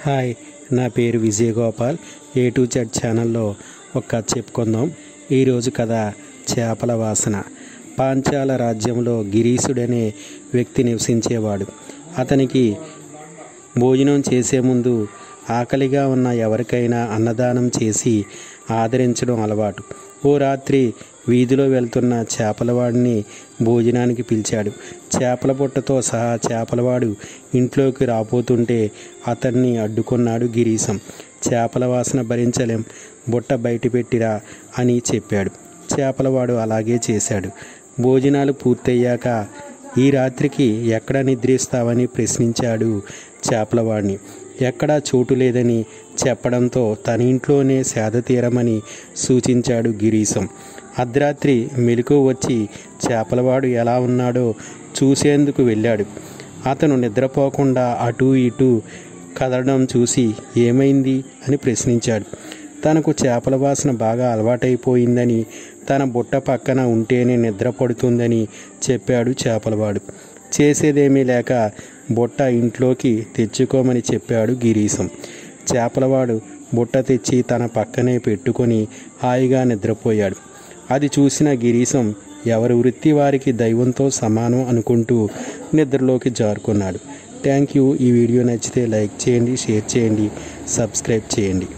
Hi, నా పేరు Vijay Gopal. A to Z ఛానల్లో ఒక కథ చెప్పుకుందాం. ఈరోజు కథ చేపల వాసన. పాంచాల రాజ్యంలో గిరీశుడనే వ్యక్తి నివసించేవాడు. అతనికి భోజనం చేసే ముందు ఆకలిగా ఉన్న ఎవరికైనా అన్నదానం చేసి ఆదరించడం అలవాటు. ఓ రాత్రి వీధిలో వెళ్తున్న చేపలవాడిని భోజనానికి పిలిచాడు. చేపల బుట్టతో సహా చేపలవాడు ఇంట్లోకి రాబోతుంటే అతన్ని అడ్డుకున్నాడు గిరీశం. చేపల వాసన భరించలేం, బుట్ట బయట పెట్టిరా అని చెప్పాడు. చేపలవాడు అలాగే చేశాడు. భోజనాలు పూర్తయ్యాక ఈ రాత్రికి ఎక్కడ నిద్రిస్తావని ప్రశ్నించాడు చేపలవాడిని. ఎక్కడా చోటు లేదని చెప్పడంతో తన ఇంట్లోనే సేద తీరమని సూచించాడు గిరీశం. అర్ధరాత్రి మెలకువ వచ్చి చేపలవాడు ఎలా ఉన్నాడో చూసేందుకు వెళ్ళాడు. అతను నిద్రపోకుండా అటూ ఇటూ కదలడం చూసి ఏమైంది అని ప్రశ్నించాడు. తనకు చేపల వాసన బాగా అలవాటైపోయిందని, తన బుట్ట పక్కన ఉంటేనే నిద్ర పడుతుందని చెప్పాడు చేపలవాడు. చేసేదేమీ లేక బుట్ట ఇంట్లోకి తెచ్చుకోమని చెప్పాడు గిరీశం. చేపలవాడు బుట్ట తెచ్చి తన పక్కనే పెట్టుకొని హాయిగా నిద్రపోయాడు. అది చూసిన గిరీశం ఎవరి వృత్తి వారికి దైవంతో సమానం అనుకుంటూ నిద్రలోకి జారుకున్నాడు. Thank you. ఈ వీడియో నచ్చితే లైక్ చేయండి, షేర్ చేయండి, సబ్స్క్రైబ్ చేయండి.